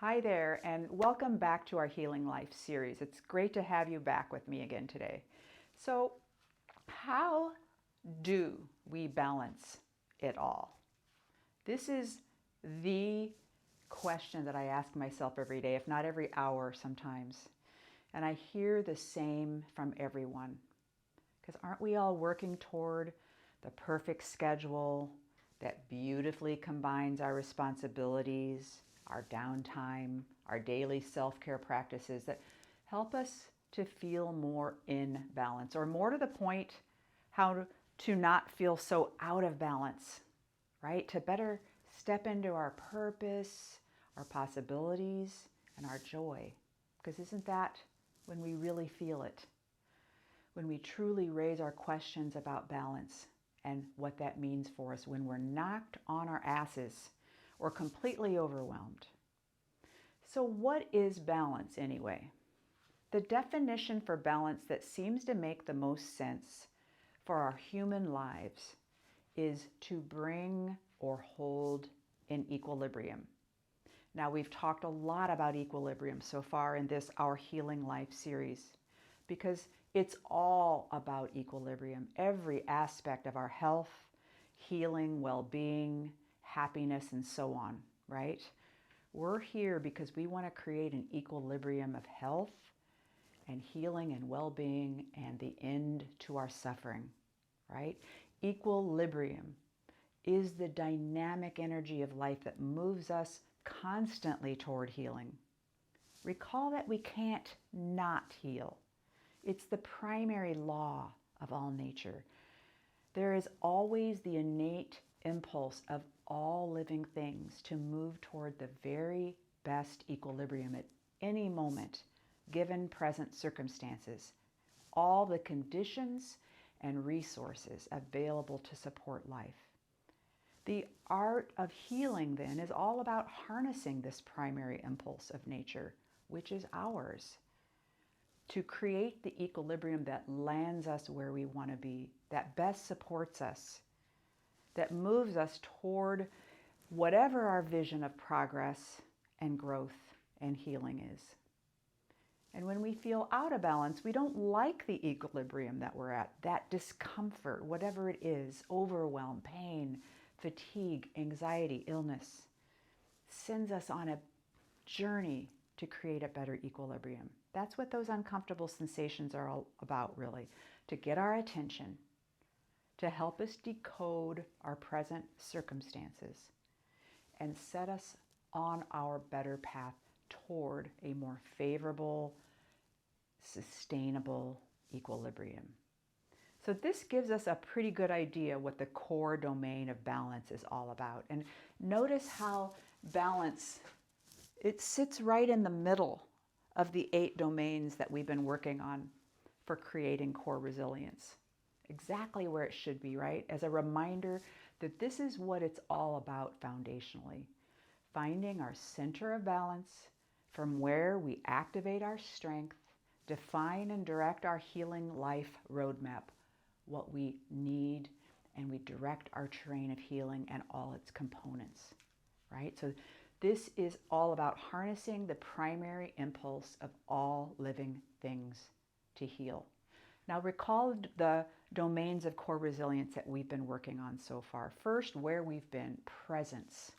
Hi there, and welcome back to our Healing Life series. It's great to have you back with me again today. So, how do we balance it all? This is the question that I ask myself every day, if not every hour sometimes. And I hear the same from everyone. Because aren't we all working toward the perfect schedule that beautifully combines our responsibilities, our downtime, our daily self-care practices that help us to feel more in balance, or more to the point, how to not feel so out of balance, right? To better step into our purpose, our possibilities, and our joy. Because isn't that when we really feel it? When we truly raise our questions about balance and what that means for us when we're knocked on our asses or completely overwhelmed. So what is balance anyway? The definition for balance that seems to make the most sense for our human lives is to bring or hold in equilibrium. Now, we've talked a lot about equilibrium so far in this Our Healing Life series because it's all about equilibrium. Every aspect of our health, healing, well-being, happiness, and so on, right? We're here because we want to create an equilibrium of health and healing and well-being and the end to our suffering, right? Equilibrium is the dynamic energy of life that moves us constantly toward healing. Recall that we can't not heal. It's the primary law of all nature. There is always the innate impulse of all living things to move toward the very best equilibrium at any moment, given present circumstances, all the conditions and resources available to support life. The art of healing, then, is all about harnessing this primary impulse of nature, which is ours, to create the equilibrium that lands us where we want to be, that best supports us, that moves us toward whatever our vision of progress and growth and healing is. And when we feel out of balance, we don't like the equilibrium that we're at, that discomfort, whatever it is, overwhelm, pain, fatigue, anxiety, illness, sends us on a journey to create a better equilibrium. That's what those uncomfortable sensations are all about, really, to get our attention, to help us decode our present circumstances and set us on our better path toward a more favorable, sustainable equilibrium. So this gives us a pretty good idea what the core domain of balance is all about. And notice how balance, it sits right in the middle of the 8 domains that we've been working on for creating core resilience. Exactly where it should be, right? As a reminder that this is what it's all about foundationally. Finding our center of balance from where we activate our strength, define and direct our healing life roadmap, what we need, and we direct our terrain of healing and all its components, right? So this is all about harnessing the primary impulse of all living things to heal. Now recall the domains of core resilience that we've been working on so far. First, where we've been, presence.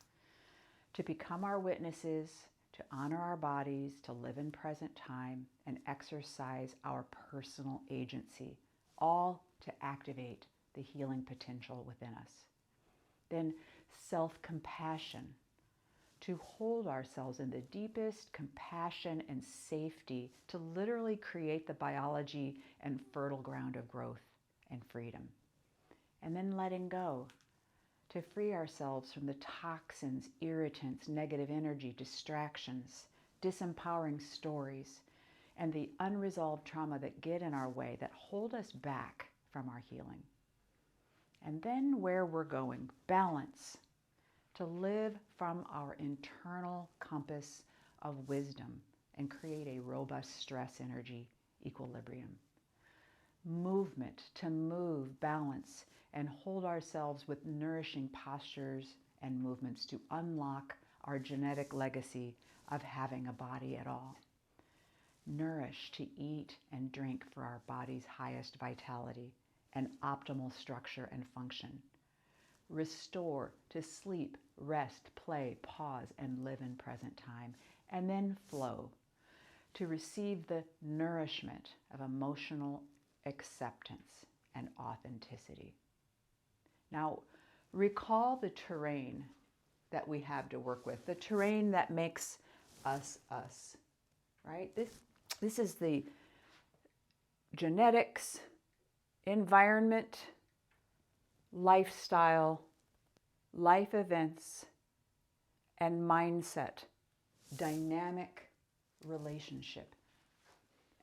To become our witnesses, to honor our bodies, to live in present time, and exercise our personal agency, all to activate the healing potential within us. Then self-compassion, to hold ourselves in the deepest compassion and safety to literally create the biology and fertile ground of growth and freedom. And then letting go, to free ourselves from the toxins, irritants, negative energy, distractions, disempowering stories, and the unresolved trauma that get in our way, that hold us back from our healing. And then where we're going, balance, to live from our internal compass of wisdom and create a robust stress energy equilibrium. Movement, to move, balance, and hold ourselves with nourishing postures and movements to unlock our genetic legacy of having a body at all. Nourish to eat and drink for our body's highest vitality and optimal structure and function. Restore to sleep, rest, play, pause, and live in present time. And then flow to receive the nourishment of emotional acceptance and authenticity. Now, recall the terrain that we have to work with, the terrain that makes us us, right? This is the genetics, environment, lifestyle, life events, and mindset, dynamic relationship.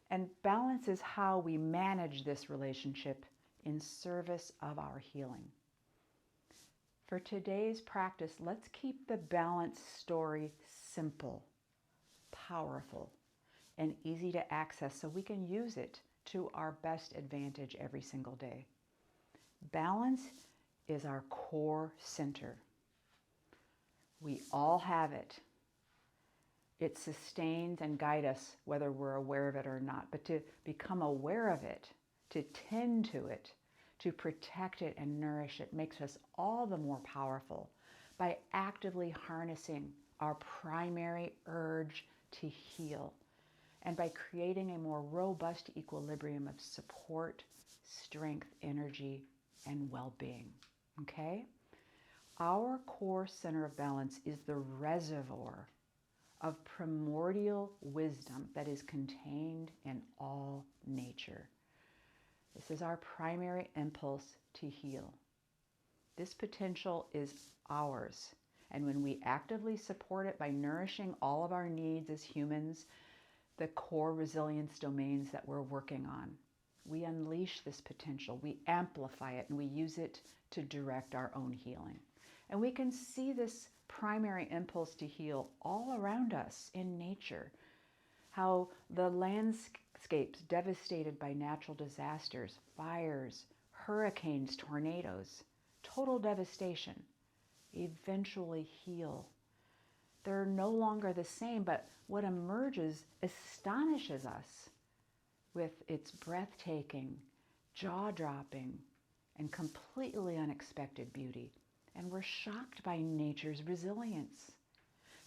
And balance is how we manage this relationship in service of our healing. For today's practice, let's keep the balance story simple, powerful, and easy to access so we can use it to our best advantage every single day. Balance is our core center. We all have it. It sustains and guides us whether we're aware of it or not. But to become aware of it, to tend to it, to protect it and nourish it makes us all the more powerful by actively harnessing our primary urge to heal and by creating a more robust equilibrium of support, strength, energy, and well-being. Okay? Our core center of balance is the reservoir of primordial wisdom that is contained in all nature. This is our primary impulse to heal. This potential is ours, and when we actively support it by nourishing all of our needs as humans, the core resilience domains that we're working on, we unleash this potential, we amplify it, and we use it to direct our own healing. And we can see this primary impulse to heal all around us in nature. How the landscapes devastated by natural disasters, fires, hurricanes, tornadoes, total devastation, eventually heal. They're no longer the same, but what emerges astonishes us with its breathtaking, jaw-dropping, and completely unexpected beauty. And we're shocked by nature's resilience.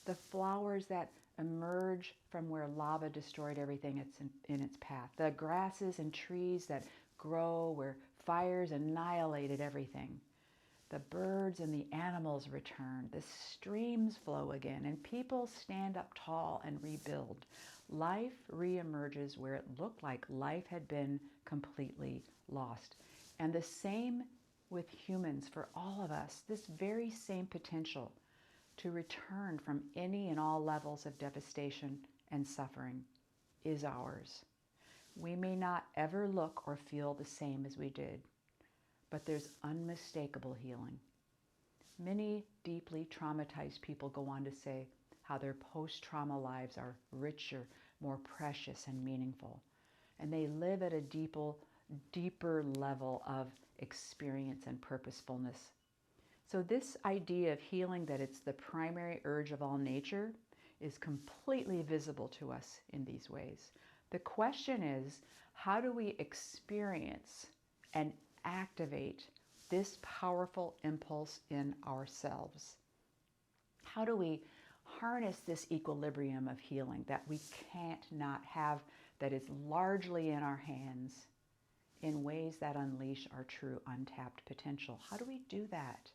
The flowers that emerge from where lava destroyed everything in its path. The grasses and trees that grow where fires annihilated everything. The birds and the animals return. The streams flow again, and people stand up tall and rebuild. Life reemerges where it looked like life had been completely lost. And the same with humans, for all of us, this very same potential to return from any and all levels of devastation and suffering is ours. We may not ever look or feel the same as we did, but there's unmistakable healing. Many deeply traumatized people go on to say how their post-trauma lives are richer, more precious, and meaningful. And they live at a deeper level of experience and purposefulness. So this idea of healing, that it's the primary urge of all nature, is completely visible to us in these ways. The question is, how do we experience and activate this powerful impulse in ourselves? How do we harness this equilibrium of healing that we can't not have, that is largely in our hands, in ways that unleash our true untapped potential? How do we do that?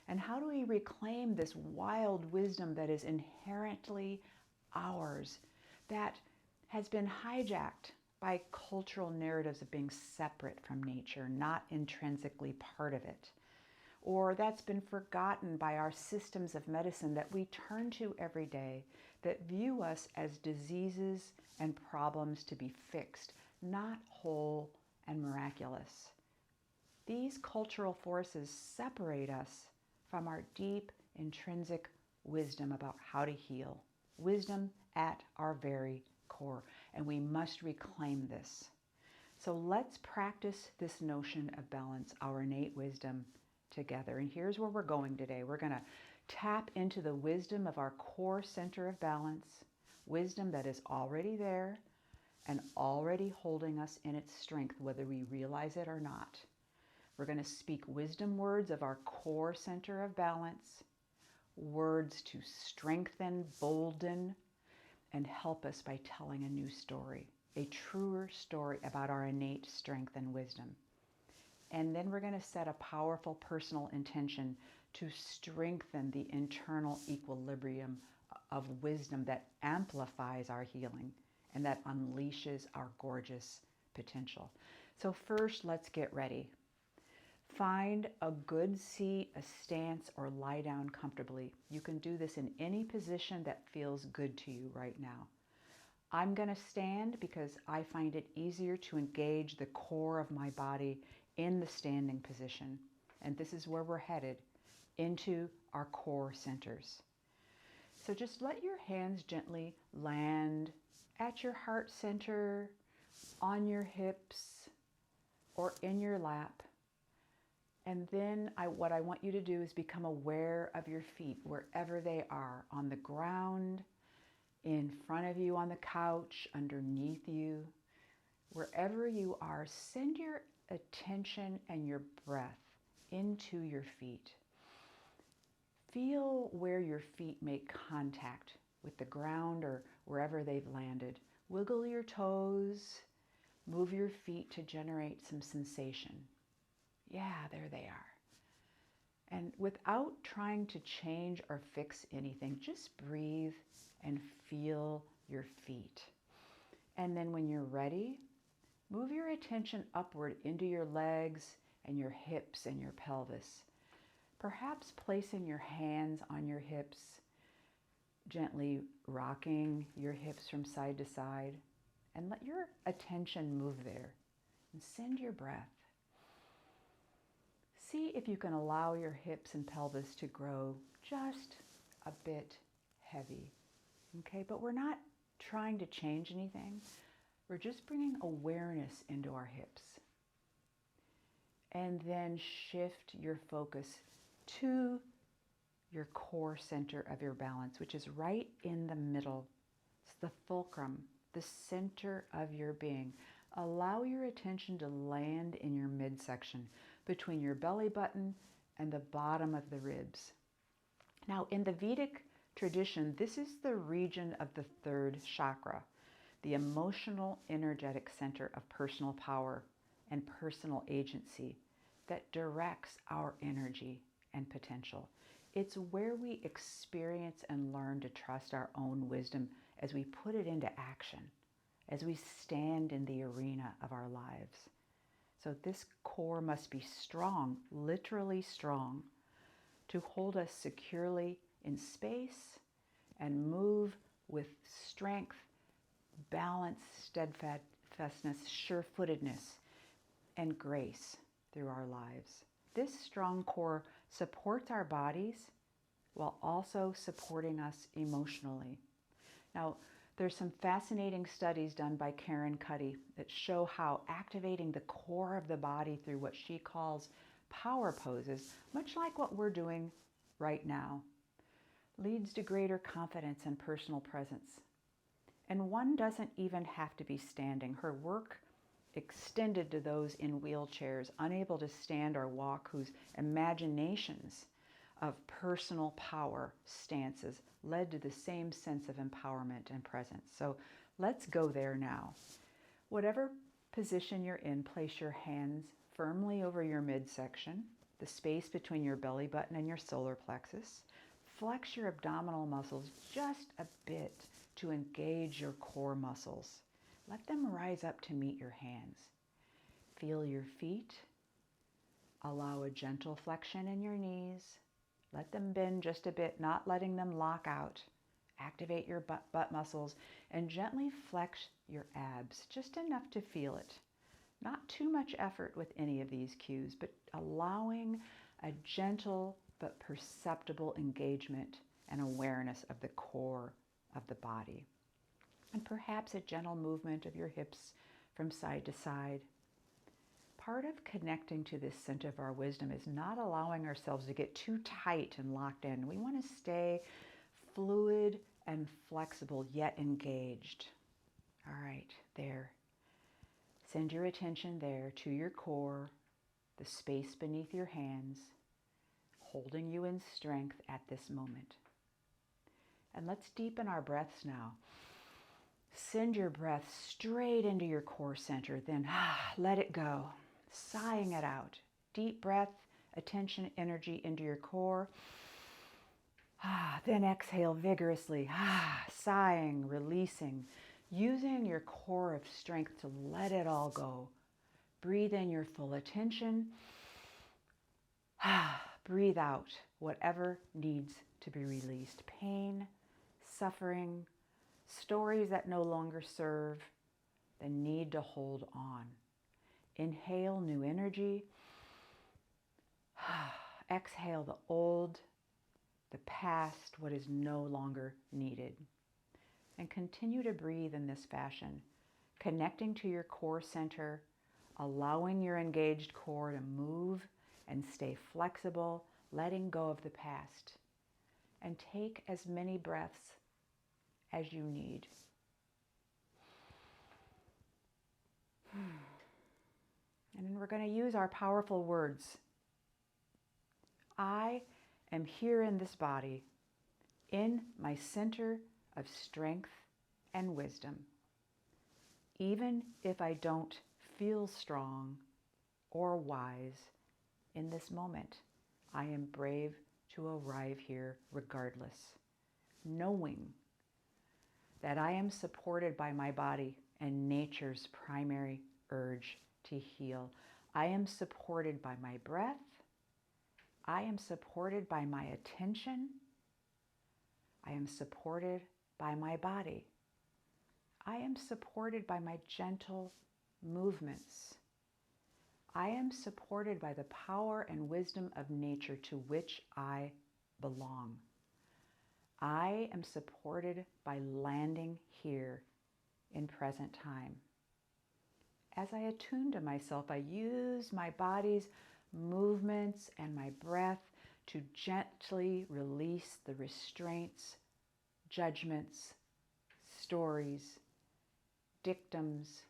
And how do we reclaim this wild wisdom that is inherently ours, that has been hijacked by cultural narratives of being separate from nature, not intrinsically part of it, or that's been forgotten by our systems of medicine that we turn to every day, that view us as diseases and problems to be fixed, not whole and miraculous. These cultural forces separate us from our deep intrinsic wisdom about how to heal, wisdom at our very core, and we must reclaim this. So let's practice this notion of balance, our innate wisdom, together. And here's where we're going today. We're going to tap into the wisdom of our core center of balance, wisdom that is already there and already holding us in its strength, whether we realize it or not. We're going to speak wisdom words of our core center of balance, words to strengthen, bolden, and help us by telling a new story, a truer story about our innate strength and wisdom. And then we're going to set a powerful personal intention to strengthen the internal equilibrium of wisdom that amplifies our healing and that unleashes our gorgeous potential. So first, let's get ready. Find a good seat, a stance, or lie down comfortably. You can do this in any position that feels good to you right now. I'm going to stand because I find it easier to engage the core of my body in the standing position. And this is where we're headed, into our core centers. So just let your hands gently land at your heart center, on your hips, or in your lap. And then what I want you to do is become aware of your feet wherever they are, on the ground, in front of you on the couch, underneath you. Wherever you are, send your attention and your breath into your feet. Feel where your feet make contact with the ground or wherever they've landed. Wiggle your toes, move your feet to generate some sensation. Yeah, there they are. And without trying to change or fix anything, just breathe and feel your feet. And then when you're ready, move your attention upward into your legs and your hips and your pelvis. Perhaps placing your hands on your hips, gently rocking your hips from side to side, and let your attention move there and send your breath. See if you can allow your hips and pelvis to grow just a bit heavy. Okay, but we're not trying to change anything. We're just bringing awareness into our hips. And then shift your focus to your core center of your balance, which is right in the middle. It's the fulcrum, the center of your being. Allow your attention to land in your midsection, between your belly button and the bottom of the ribs. Now, in the Vedic tradition, this is the region of the third chakra, the emotional, energetic center of personal power and personal agency that directs our energy and potential. It's where we experience and learn to trust our own wisdom as we put it into action, as we stand in the arena of our lives. So this core must be strong, literally strong, to hold us securely in space and move with strength, balance, steadfastness, sure-footedness, and grace through our lives. This strong core supports our bodies while also supporting us emotionally. Now, there's some fascinating studies done by Karen Cuddy that show how activating the core of the body through what she calls power poses, much like what we're doing right now, leads to greater confidence and personal presence. And one doesn't even have to be standing. Her work extended to those in wheelchairs, unable to stand or walk, whose imaginations of personal power stances led to the same sense of empowerment and presence. So let's go there now. Whatever position you're in, place your hands firmly over your midsection, the space between your belly button and your solar plexus. Flex your abdominal muscles just a bit to engage your core muscles. Let them rise up to meet your hands. Feel your feet. Allow a gentle flexion in your knees. Let them bend just a bit, not letting them lock out. Activate your butt muscles and gently flex your abs, just enough to feel it. Not too much effort with any of these cues, but allowing a gentle but perceptible engagement and awareness of the core of the body. And perhaps a gentle movement of your hips from side to side. part of connecting to this center of our wisdom is not allowing ourselves to get too tight and locked in. We want to stay fluid and flexible, yet engaged. All right, there. Send your attention there to your core, the space beneath your hands, holding you in strength at this moment. And let's deepen our breaths now. Send your breath straight into your core center, then let it go, sighing it out. Deep breath, attention, energy into your core. Then exhale vigorously, sighing, releasing, using your core of strength to let it all go. Breathe in your full attention. Breathe out whatever needs to be released. Pain, suffering, stories that no longer serve, the need to hold on. Inhale new energy. Exhale the old, the past, what is no longer needed. And continue to breathe in this fashion, connecting to your core center, allowing your engaged core to move and stay flexible, letting go of the past. And take as many breaths as you need. And then we're going to use our powerful words. I am here in this body, in my center of strength and wisdom. Even if I don't feel strong or wise in this moment, I am brave to arrive here regardless, knowing that I am supported by my body and nature's primary urge to heal. I am supported by my breath. I am supported by my attention. I am supported by my body. I am supported by my gentle movements. I am supported by the power and wisdom of nature to which I belong. I am supported by landing here in present time. As I attune to myself, I use my body's movements and my breath to gently release the restraints, judgments, stories, dictums,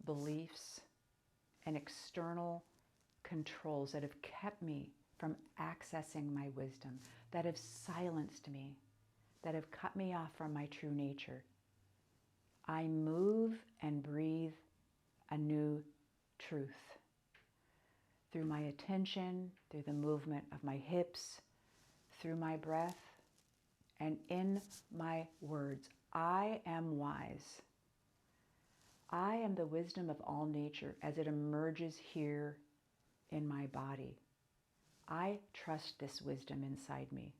beliefs, and external controls that have kept me from accessing my wisdom, that have silenced me, that have cut me off from my true nature. I move and breathe a new truth through my attention, through the movement of my hips, through my breath, and in my words. I am wise. I am the wisdom of all nature as it emerges here in my body. I trust this wisdom inside me.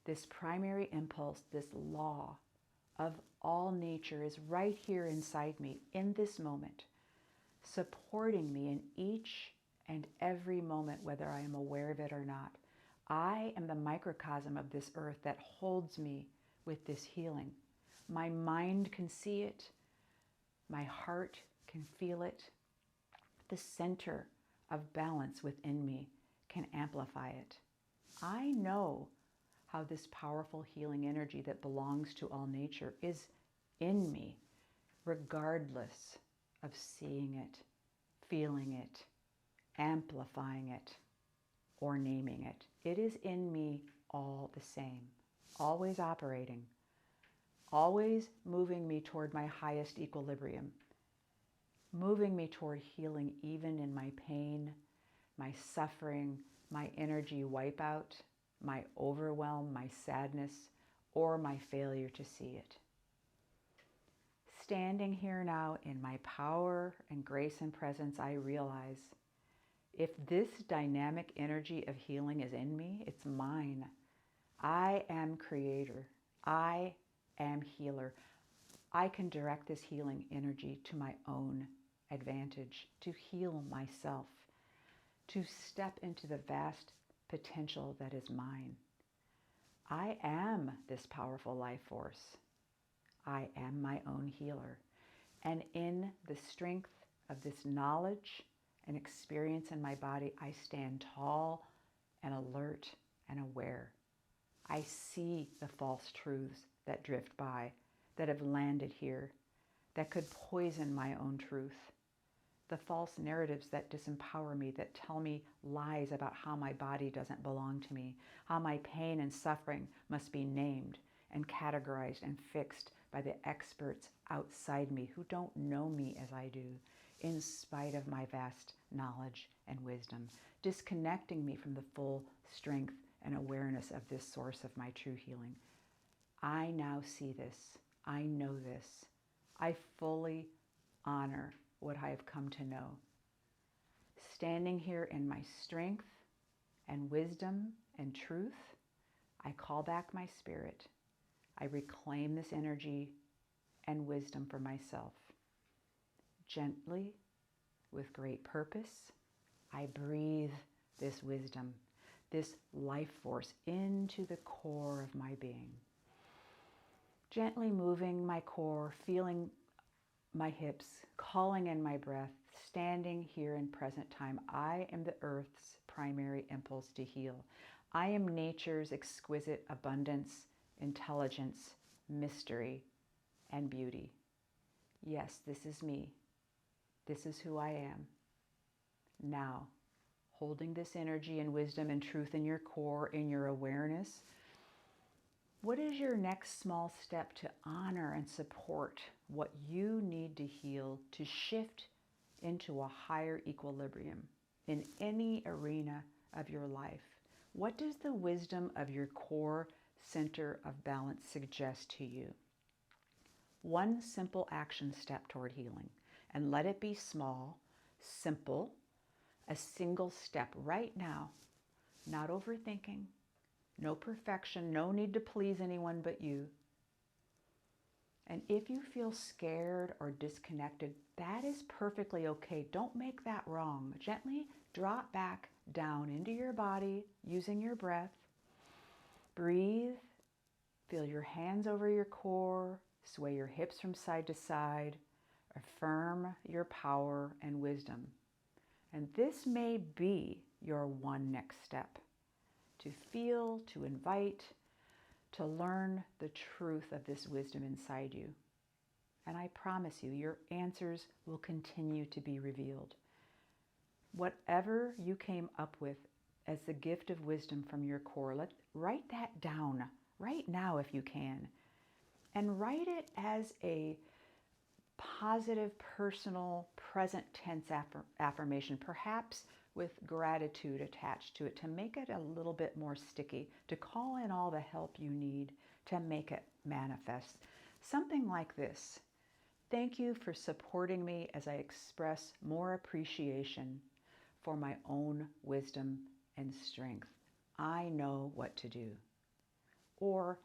This primary impulse, this law of all nature is right here inside me in this moment, supporting me in each and every moment, whether I am aware of it or not. I am the microcosm of this earth that holds me with this healing. My mind can see it. My heart can feel it. The center of balance within me can amplify it. I know how this powerful healing energy that belongs to all nature is in me, regardless of seeing it, feeling it, amplifying it, or naming it. It is in me all the same, always operating, always moving me toward my highest equilibrium, moving me toward healing even in my pain, my suffering, my energy wipeout, my overwhelm, my sadness, or my failure to see it. Standing here now in my power and grace and presence, I realize if this dynamic energy of healing is in me, it's mine. I am creator. I am healer. I can direct this healing energy to my own advantage, to heal myself, to step into the vast potential that is mine. I am this powerful life force. I am my own healer. And in the strength of this knowledge and experience in my body, I stand tall and alert and aware. I see the false truths that drift by, that have landed here, that could poison my own truth. The false narratives that disempower me, that tell me lies about how my body doesn't belong to me, how my pain and suffering must be named and categorized and fixed by the experts outside me who don't know me as I do, in spite of my vast knowledge and wisdom, disconnecting me from the full strength and awareness of this source of my true healing. I now see this. I know this. I fully honor what I have come to know. Standing here in my strength and wisdom and truth, I call back my spirit. I reclaim this energy and wisdom for myself. Gently, with great purpose, I breathe this wisdom, this life force into the core of my being. Gently moving my core, feeling my hips, calling in my breath, standing here in present time. I am the earth's primary impulse to heal. I am nature's exquisite abundance, intelligence, mystery, and beauty. Yes, this is me. This is who I am. Now, holding this energy and wisdom and truth in your core, in your awareness, what is your next small step to honor and support what you need to heal, to shift into a higher equilibrium in any arena of your life? What does the wisdom of your core center of balance suggest to you? One simple action step toward healing, and let it be small, simple, a single step right now, not overthinking, no perfection, no need to please anyone but you. And if you feel scared or disconnected, that is perfectly okay. Don't make that wrong. Gently drop back down into your body using your breath. Breathe. Feel your hands over your core. Sway your hips from side to side. Affirm your power and wisdom. And this may be your one next step. To feel, to invite, to learn the truth of this wisdom inside you. And I promise you, your answers will continue to be revealed. Whatever you came up with as the gift of wisdom from your core, write that down right now if you can. And write it as a positive, personal, present tense affirmation, perhaps with gratitude attached to it, to make it a little bit more sticky, to call in all the help you need to make it manifest. Something like this: thank you for supporting me as I express more appreciation for my own wisdom and strength. I know what to do. Or,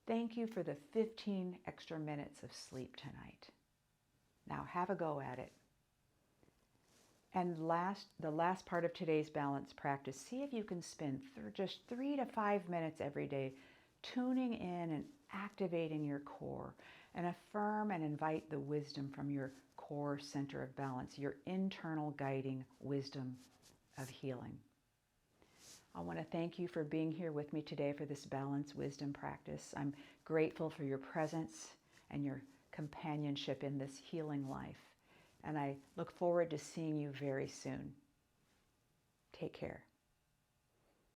thank you for the 15 extra minutes of sleep tonight. Now have a go at it. And the last part of today's balance practice, see if you can spend just 3 to 5 minutes every day tuning in and activating your core, and affirm and invite the wisdom from your core center of balance, your internal guiding wisdom of healing. I want to thank you for being here with me today for this balance wisdom practice. I'm grateful for your presence and your companionship in this healing life. And I look forward to seeing you very soon. Take care.